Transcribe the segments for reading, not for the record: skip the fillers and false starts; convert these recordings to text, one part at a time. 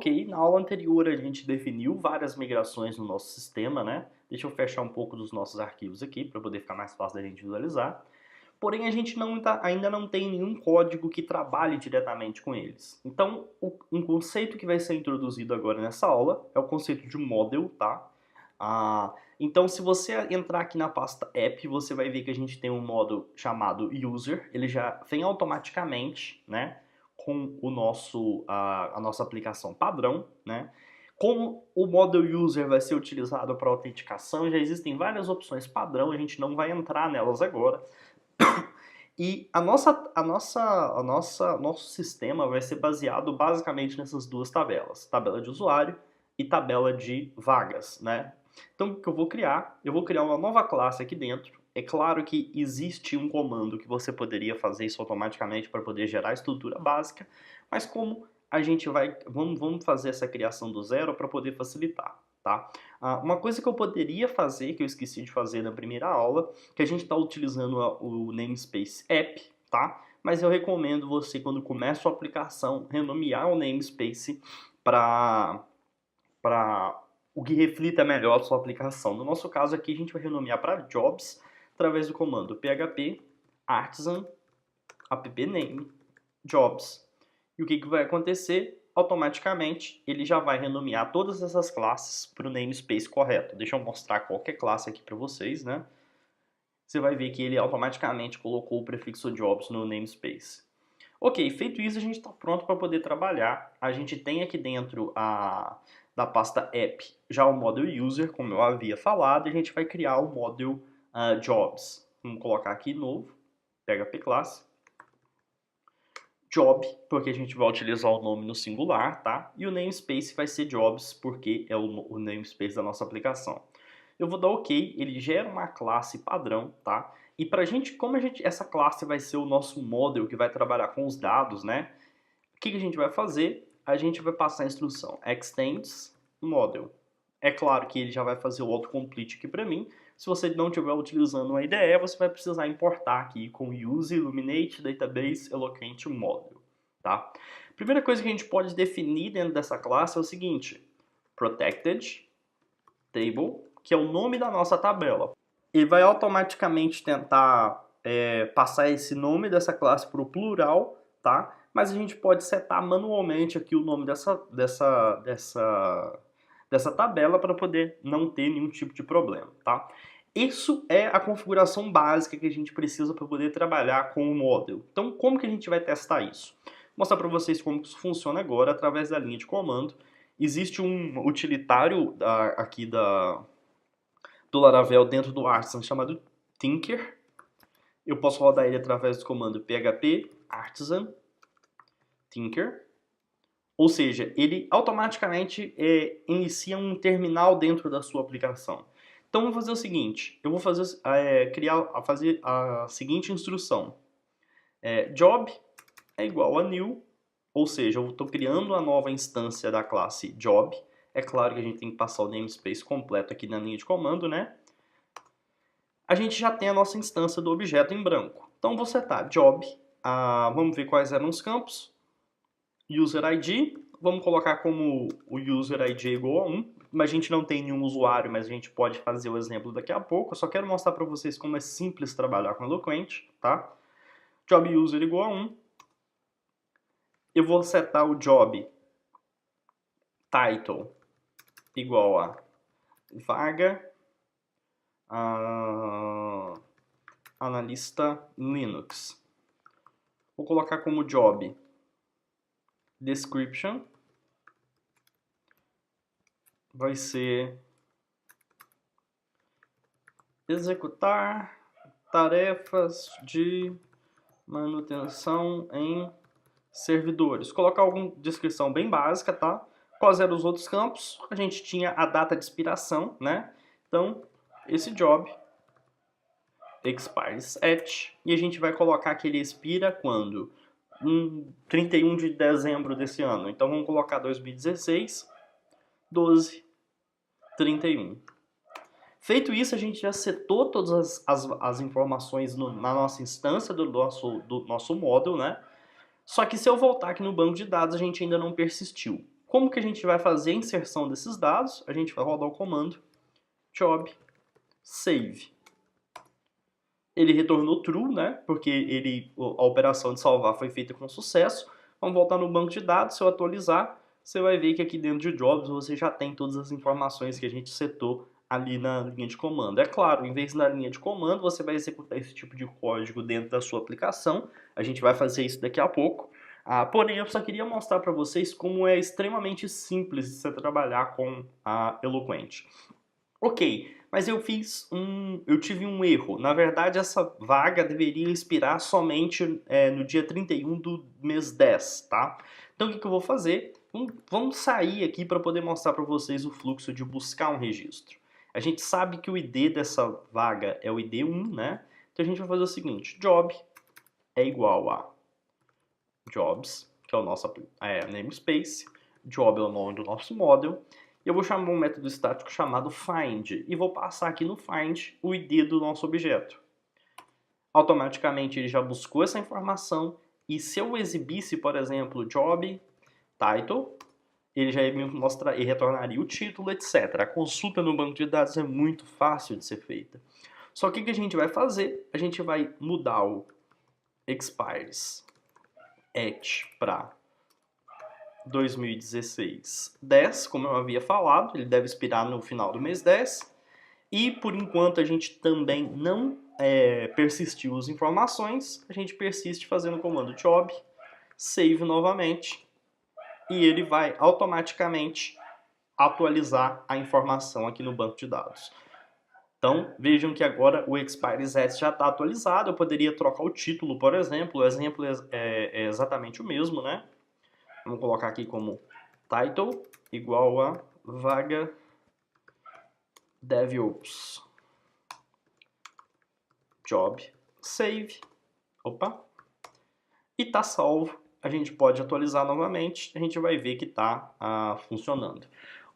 Ok, na aula anterior a gente definiu várias migrações no nosso sistema, né? Deixa eu fechar um pouco dos nossos arquivos aqui para poder ficar mais fácil da gente visualizar. Porém, a gente ainda não tem nenhum código que trabalhe diretamente com eles. Então, um conceito que vai ser introduzido agora nessa aula é o conceito de model, tá? Então, se você entrar aqui na pasta app, você vai ver que a gente tem um model chamado user. Ele já vem automaticamente, né? Com a nossa aplicação padrão, né? Como o model user vai ser utilizado para autenticação, já existem várias opções padrão, a gente não vai entrar nelas agora. E nosso sistema vai ser baseado basicamente nessas duas tabelas, tabela de usuário e tabela de vagas, né? Então, o que eu vou criar? Eu vou criar uma nova classe aqui dentro. É claro que existe um comando que você poderia fazer isso automaticamente para poder gerar a estrutura básica, mas como a gente vamos fazer essa criação do zero para poder facilitar, tá? Uma coisa que eu poderia fazer, que eu esqueci de fazer na primeira aula, que a gente está utilizando o namespace app, tá? Mas eu recomendo você, quando começa a aplicação, renomear o namespace para o que reflita melhor a sua aplicação. No nosso caso aqui, a gente vai renomear para jobs através do comando php artisan appname jobs. E o que vai acontecer? Automaticamente ele já vai renomear todas essas classes para o namespace correto. Deixa eu mostrar qualquer classe aqui para vocês, né? Você vai ver que ele automaticamente colocou o prefixo jobs no namespace. Ok, feito isso, a gente está pronto para poder trabalhar. A gente tem aqui dentro da pasta app já o model user, como eu havia falado, e a gente vai criar o model jobs. Vamos colocar aqui novo, php classe, job, porque a gente vai utilizar o nome no singular, tá? E o namespace vai ser jobs, porque é o namespace da nossa aplicação. Eu vou dar OK, ele gera uma classe padrão, tá? E pra gente, essa classe vai ser o nosso model que vai trabalhar com os dados, né? O que a gente vai fazer? A gente vai passar a instrução extends model. É claro que ele já vai fazer o autocomplete aqui para mim. Se você não estiver utilizando uma IDE, você vai precisar importar aqui com use illuminate database eloquent model, tá? Primeira coisa que a gente pode definir dentro dessa classe é o seguinte: protected table, que é o nome da nossa tabela. Ele vai automaticamente tentar passar esse nome dessa classe para o plural, tá? Mas a gente pode setar manualmente aqui o nome dessa tabela para poder não ter nenhum tipo de problema, tá? Isso é a configuração básica que a gente precisa para poder trabalhar com o model. Então, como que a gente vai testar isso? Vou mostrar para vocês como isso funciona agora através da linha de comando. Existe um utilitário aqui do Laravel dentro do Artisan chamado Tinker. Eu posso rodar ele através do comando php artisan tinker. Ou seja, ele automaticamente inicia um terminal dentro da sua aplicação. Então, eu vou fazer o seguinte, eu vou fazer a seguinte instrução. Job é igual a new, ou seja, eu estou criando uma nova instância da classe job. É claro que a gente tem que passar o namespace completo aqui na linha de comando, né? A gente já tem a nossa instância do objeto em branco. Então, vou setar job, vamos ver quais eram os campos. User ID, vamos colocar como o user ID é igual a 1. A gente não tem nenhum usuário, mas a gente pode fazer o exemplo daqui a pouco. Eu só quero mostrar para vocês como é simples trabalhar com Eloquent, tá? Job user igual a 1. Eu vou setar o job title igual a vaga analista Linux. Vou colocar como job description vai ser executar tarefas de manutenção em servidores. Colocar alguma descrição bem básica, tá? Quais eram os outros campos? A gente tinha a data de expiração, né? Então, esse job expires at, e a gente vai colocar que ele expira quando? 31 de dezembro desse ano. Então, vamos colocar 2016, 12, 31. Feito isso, a gente já setou todas as informações na nossa instância do nosso model, né? Só que se eu voltar aqui no banco de dados, a gente ainda não persistiu. Como que a gente vai fazer a inserção desses dados? A gente vai rodar o comando job save. Ele retornou true, né? Porque a operação de salvar foi feita com sucesso. Vamos voltar no banco de dados. Se eu atualizar, você vai ver que aqui dentro de jobs você já tem todas as informações que a gente setou ali na linha de comando. É claro, em vez da linha de comando, você vai executar esse tipo de código dentro da sua aplicação. A gente vai fazer isso daqui a pouco. Porém, eu só queria mostrar para vocês como é extremamente simples de você trabalhar com a Eloquent. Ok, mas eu tive um erro. Na verdade, essa vaga deveria expirar somente no dia 31 do mês 10, tá? Então, o que eu vou fazer? Vamos sair aqui para poder mostrar para vocês o fluxo de buscar um registro. A gente sabe que o ID dessa vaga é o ID 1, né? Então, a gente vai fazer o seguinte, job é igual a jobs, que é o nosso namespace, job é o nome do nosso model, e eu vou chamar um método estático chamado find, e vou passar aqui no find o ID do nosso objeto. Automaticamente ele já buscou essa informação, e se eu exibisse, por exemplo, job title, ele já ia me mostrar e retornaria o título, etc. A consulta no banco de dados é muito fácil de ser feita. Só que o que a gente vai fazer? A gente vai mudar o expires para 2016 10, como eu havia falado, ele deve expirar no final do mês 10. E por enquanto a gente também não persistiu as informações, a gente persiste fazendo o comando job, save novamente, e ele vai automaticamente atualizar a informação aqui no banco de dados. Então, vejam que agora o expires at já está atualizado, eu poderia trocar o título, por exemplo, o exemplo é exatamente o mesmo, né? Vamos colocar aqui como title igual a vaga DevOps. Job save. Opa. E está salvo. A gente pode atualizar novamente. A gente vai ver que está funcionando.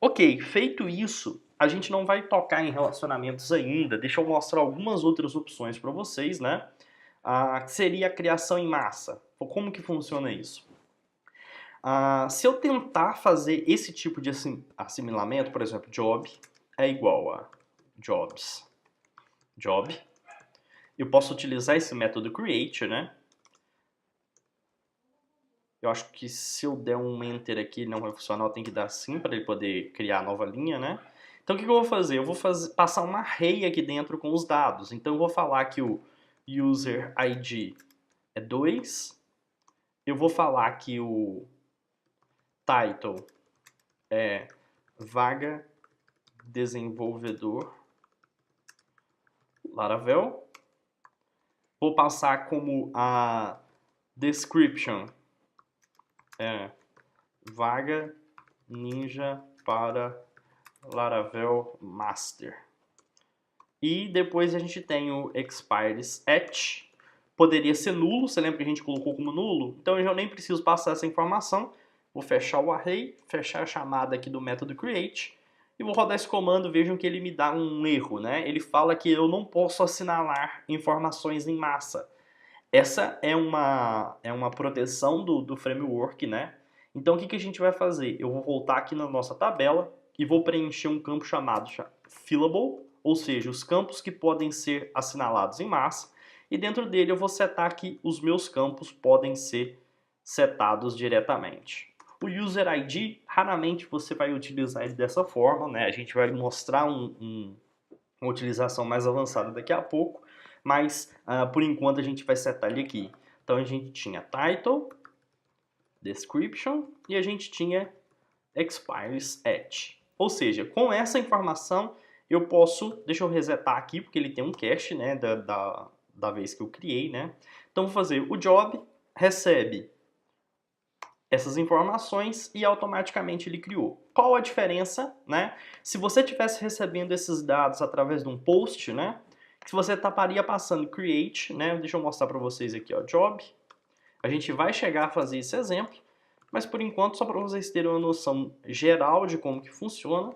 Ok, feito isso, a gente não vai tocar em relacionamentos ainda. Deixa eu mostrar algumas outras opções para vocês, né? Que seria a criação em massa. Como que funciona isso? Se eu tentar fazer esse tipo de assimilamento, por exemplo, job é igual a jobs, job, eu posso utilizar esse método create, né? Eu acho que se eu der um enter aqui, ele não vai funcionar, eu tenho que dar sim para ele poder criar a nova linha, né? Então o que eu vou fazer? Eu vou passar uma array aqui dentro com os dados. Então eu vou falar que o user ID é 2, eu vou falar que o title é vaga desenvolvedor Laravel. Vou passar como a description vaga ninja para Laravel Master. E depois a gente tem o expires at. Poderia ser nulo, você lembra que a gente colocou como nulo? Então eu já nem preciso passar essa informação. Vou fechar o array, fechar a chamada aqui do método create e vou rodar esse comando. Vejam que ele me dá um erro, né? Ele fala que eu não posso assinalar informações em massa. Essa é uma proteção do framework, né? Então o que a gente vai fazer? Eu vou voltar aqui na nossa tabela e vou preencher um campo chamado fillable, ou seja, os campos que podem ser assinalados em massa, e dentro dele eu vou setar que os meus campos podem ser setados diretamente. O User ID, raramente você vai utilizar ele dessa forma, né? A gente vai mostrar uma utilização mais avançada daqui a pouco, mas por enquanto a gente vai setar ele aqui. Então a gente tinha title, description e a gente tinha expires at. Ou seja, com essa informação eu posso, deixa eu resetar aqui porque ele tem um cache, né, da vez que eu criei, né? Então vou fazer o job recebe essas informações e automaticamente ele criou. Qual a diferença, né? Se você estivesse recebendo esses dados através de um post, né? Se você estaria passando create, né? Deixa eu mostrar para vocês aqui, ó, job. A gente vai chegar a fazer esse exemplo, mas por enquanto só para vocês terem uma noção geral de como que funciona.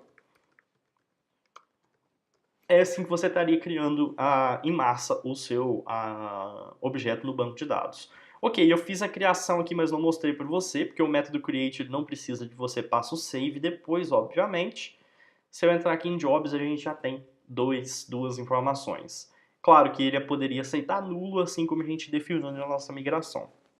É assim que você estaria criando em massa o seu objeto no banco de dados. Ok, eu fiz a criação aqui, mas não mostrei para você, porque o método create não precisa de você passar o save depois, obviamente. Se eu entrar aqui em jobs, a gente já tem duas informações. Claro que ele poderia aceitar nulo, assim como a gente definiu na nossa migração.